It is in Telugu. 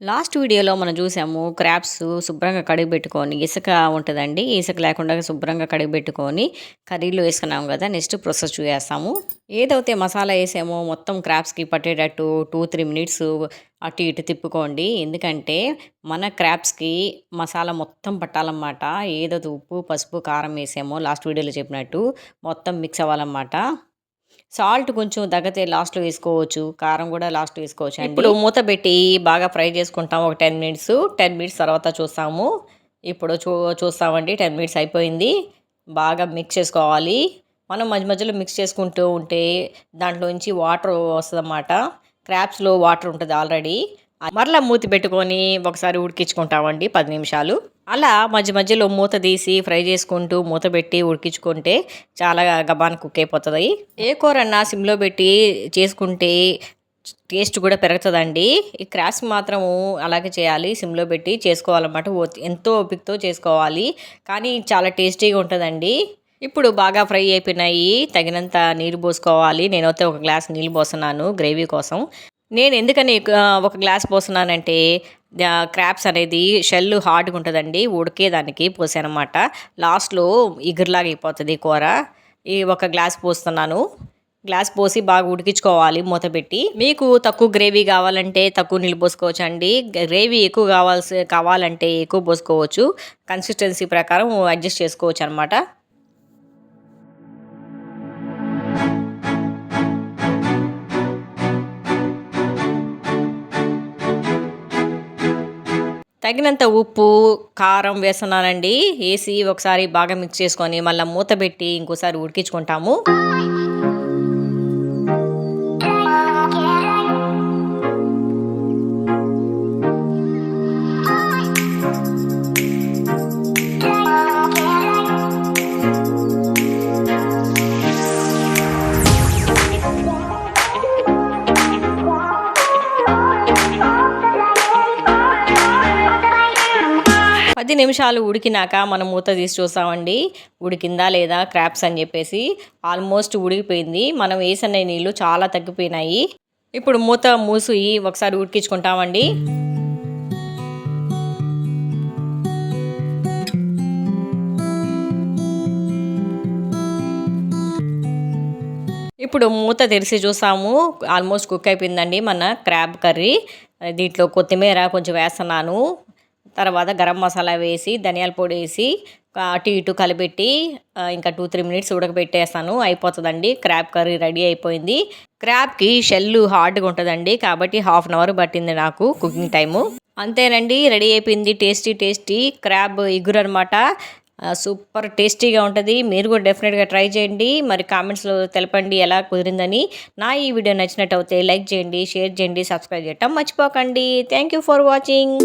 లాస్ట్ వీడియోలో మనం చూసాము క్రాబ్స్ శుభ్రంగా కడిగిపెట్టుకొని ఇసుక ఉంటుందండి. ఇసుక లేకుండా శుభ్రంగా కడిగిపెట్టుకొని కర్రీలో వేసుకున్నాము కదా. నెక్స్ట్ ప్రాసెస్ చూసేస్తాము. ఏదైతే మసాలా వేసామో మొత్తం క్రాబ్స్కి పట్టేటట్టు 2-3 మినిట్స్ అటు ఇటు తిప్పుకోండి. ఎందుకంటే మన క్రాబ్స్కి మసాలా మొత్తం పట్టాలన్నమాట. ఏదైతే ఉప్పు పసుపు కారం వేసామో లాస్ట్ వీడియోలో చెప్పినట్టు మొత్తం మిక్స్ అవ్వాలన్నమాట. సాల్ట్ కొంచెం తగ్గితే లాస్ట్‌లో వేసుకోవచ్చు. కారం కూడా లాస్ట్‌లో వేసుకోవచ్చండి. ఇప్పుడు మూత పెట్టి బాగా ఫ్రై చేసుకుంటాం ఒక 10 మినిట్స్. 10 మినిట్స్ తర్వాత చూస్తాము. ఇప్పుడు చూస్తామండి 10 మినిట్స్ అయిపోయింది. బాగా మిక్స్ చేసుకోవాలి. మనం మధ్య మధ్యలో మిక్స్ చేసుకుంటూ ఉంటే దాంట్లోంచి వాటర్ వస్తదన్నమాట. క్రాబ్స్‌లో వాటర్ ఉంటది ఆల్రెడీ. మరలా మూత పెట్టుకొని ఒకసారి ఉడికించుకుంటామండి 10 నిమిషాలు. అలా మధ్య మధ్యలో మూత తీసి ఫ్రై చేసుకుంటూ మూత పెట్టి ఉడికించుకుంటే చాలా గబాన్ కుక్ అయిపోతుంది. ఏ కూరన్నా సిమ్లో పెట్టి చేసుకుంటే టేస్ట్ కూడా పెరుగుతుందండి. ఈ క్రాబ్స్ మాత్రము అలాగే చేయాలి. సిమ్లో పెట్టి చేసుకోవాలన్నమాట. ఎంతో ఓపికతో చేసుకోవాలి. కానీ చాలా టేస్టీగా ఉంటుందండి. ఇప్పుడు బాగా ఫ్రై అయిపోయినాయి. తగినంత నీళ్ళు పోసుకోవాలి. నేనైతే ఒక గ్లాస్ నీళ్ళు పోస్తున్నాను గ్రేవీ కోసం. నేను ఎందుకని ఒక గ్లాస్ పోస్తున్నానంటే క్రాబ్స్ అనేది షెల్ హార్డ్గా ఉంటుందండి. ఉడికేదానికి పోసానమాట. లాస్ట్లో ఇగురులాగా అయిపోతుంది కూర. ఈ ఒక గ్లాస్ పోస్తున్నాను. గ్లాస్ పోసి బాగా ఉడికించుకోవాలి మూత పెట్టి. మీకు తక్కువ గ్రేవీ కావాలంటే తక్కువ నీళ్ళు పోసుకోవచ్చండి. గ్రేవీ ఎక్కువ కావాలంటే ఎక్కువ పోసుకోవచ్చు. కన్సిస్టెన్సీ ప్రకారం అడ్జస్ట్ చేసుకోవచ్చు అనమాట. తగినంత ఉప్పు కారం వేస్తున్నానండి. వేసి ఒకసారి బాగా మిక్స్ చేసుకొని మళ్ళీ మూత పెట్టి ఇంకోసారి ఉడికించుకుంటాము. పది నిమిషాలు ఉడికినాక మనం మూత తీసి చూస్తామండి ఉడికిందా లేదా క్రాబ్స్ అని చెప్పేసి. ఆల్మోస్ట్ ఉడికిపోయింది. మనం వేసిన నీళ్ళు చాలా తగ్గిపోయినాయి. ఇప్పుడు మూత మూసి ఒకసారి ఉడికించుకుంటామండి. ఇప్పుడు మూత తెరిచి చూసాము. ఆల్మోస్ట్ కుక్ అయిపోయిందండి మన క్రాబ్ కర్రీ. దీంట్లో కొత్తిమీర కొంచెం వేస్తున్నాను. తర్వాత గరం మసాలా వేసి ధనియాల పొడి వేసి అటు ఇటు కలిపెట్టి ఇంకా 2-3 మినిట్స్ ఉడకబెట్టేస్తాను. అయిపోతుందండి. క్రాబ్ కర్రీ రెడీ అయిపోయింది. క్రాబ్కి షెల్ హార్డ్గా ఉంటుందండి. కాబట్టి ½ అవర్ పట్టింది నాకు కుకింగ్ టైము. అంతేనండి, రెడీ అయిపోయింది. టేస్టీ క్రాబ్ ఇగురు అనమాట. సూపర్ టేస్టీగా ఉంటుంది. మీరు కూడా డెఫినెట్గా ట్రై చేయండి. మరి కామెంట్స్లో తెలపండి ఎలా కుదిరిందని. నా ఈ వీడియో నచ్చినట్టు అయితే లైక్ చేయండి, షేర్ చేయండి, సబ్స్క్రైబ్ చేయటం మర్చిపోకండి. Thank you for watching.